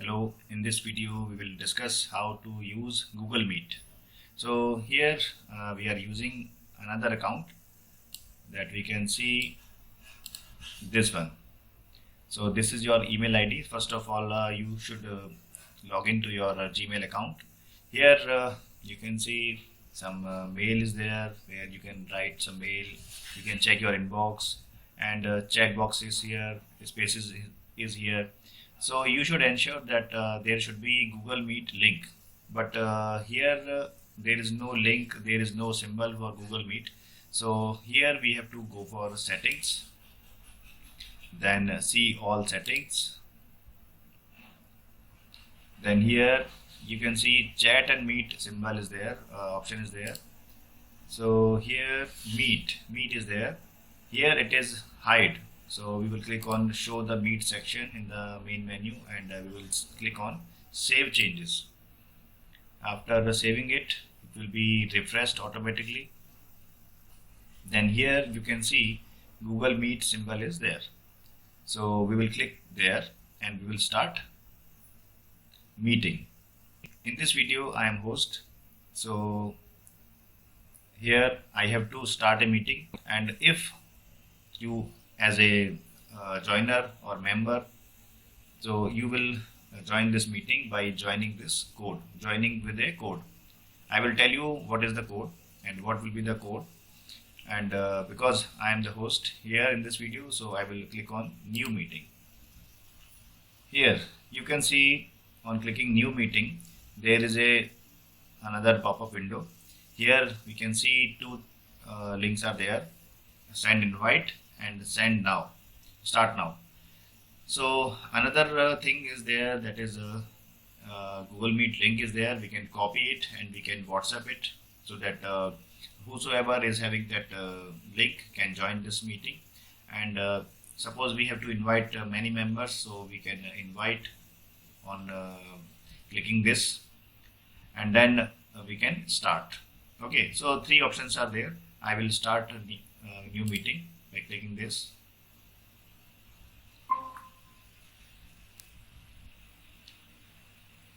Hello, in this video we will discuss how to use Google Meet. So here we are using another account that we can see this one. So this is your email ID. First of all, you should log into your Gmail account. Here you can see some mail is there where you can write some mail. You can check your inbox, and chat box is here, spaces is here. So you should ensure that there should be Google Meet link, but here there is no link, there is no symbol for Google Meet. So here we have to go for settings, then see all settings. Then here you can see chat and meet symbol is there, option is there. So here meet is there. Here it is hide. So we will click on show the meet section in the main menu, and we will click on save changes. After saving it, it will be refreshed automatically. Then here you can see Google Meet symbol is there. So we will click there and we will start meeting. In this video I am host, so here I have to start a meeting, and if you as a joiner or member, so you will join this meeting by joining this code, joining with a code. I will tell you what is the code and what will be the code, and because I am the host here in this video, so I will click on new meeting. Here you can see on clicking new meeting there is another pop-up window. Here we can see two links are there, send invite and send now, start now. So another thing is there, that is Google Meet link is there. We can copy it and we can WhatsApp it, so that whosoever is having that link can join this meeting. And suppose we have to invite many members, so we can invite on clicking this, and then we can start. Okay, so three options are there. I will start a new meeting by clicking this.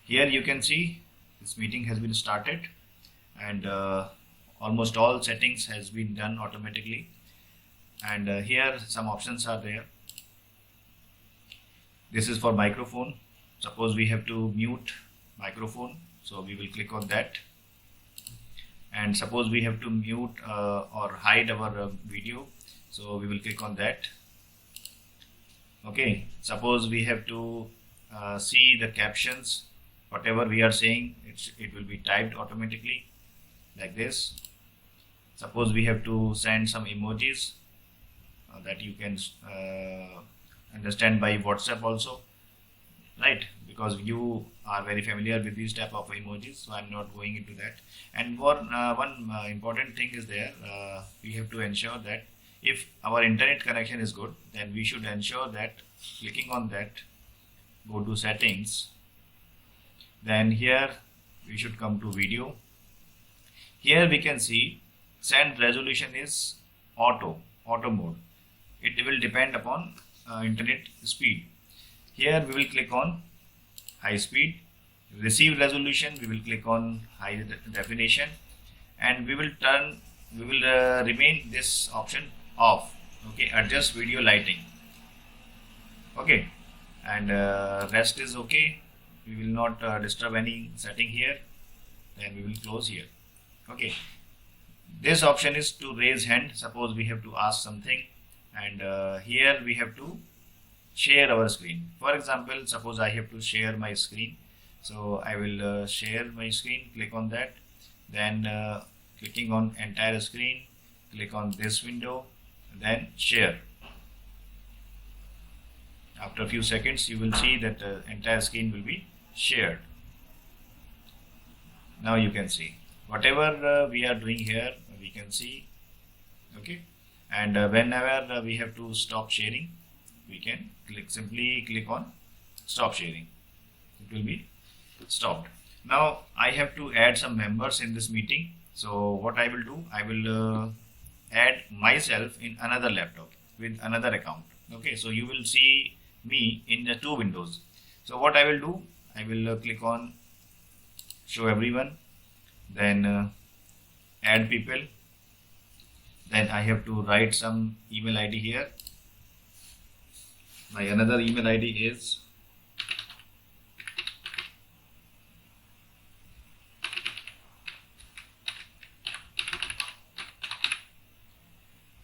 Here you can see this meeting has been started, and almost all settings has been done automatically. And here some options are there. This is for microphone. Suppose we have to mute microphone, so we will click on that. And suppose we have to mute or hide our video, so we will click on that. Okay, suppose we have to see the captions, whatever we are saying, it will be typed automatically like this. Suppose we have to send some emojis that you can understand by WhatsApp also, right? Because you are very familiar with these type of emojis, so I'm not going into that. And one important thing is there, we have to ensure that if our internet connection is good, then we should ensure that clicking on that, go to settings, then here we should come to video. Here we can see send resolution is auto mode. It will depend upon internet speed. Here we will click on high speed. Receive resolution, we will click on high definition, and we will remain this option off. Okay, adjust video lighting. Okay, and rest is okay. We will not disturb any setting here. Then we will close here. Okay, this option is to raise hand. Suppose we have to ask something, and here we have to share our screen. For example, suppose I have to share my screen, so I will share my screen, click on that, then clicking on entire screen, click on this window, then share. After a few seconds you will see that the entire screen will be shared. Now you can see whatever we are doing here, we can see. Okay, and whenever we have to stop sharing, we can simply click on stop sharing. It will be stopped. Now I have to add some members in this meeting. So what I will do, I will add myself in another laptop with another account. Okay, so you will see me in the two windows. So what I will do, I will click on show everyone, then add people. Then I have to write some email ID here. My another email ID is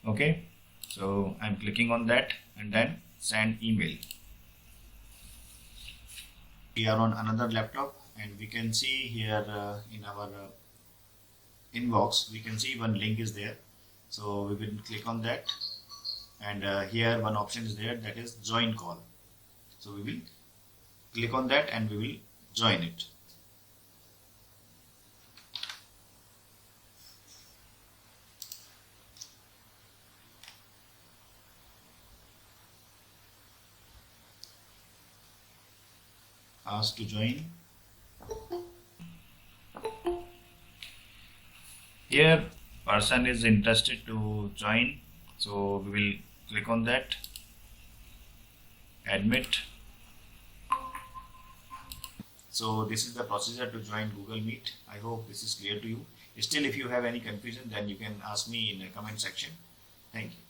okay. So I'm clicking on that and then send email. We are on another laptop and we can see here in our inbox, we can see one link is there. So we will click on that, and here one option is there, that is join call. So we will click on that and we will join it. Ask to join. Here person is interested to join, so we will click on that, admit. So this is the procedure to join Google Meet. I hope this is clear to you. Still, if you have any confusion, then you can ask me in the comment section. Thank you.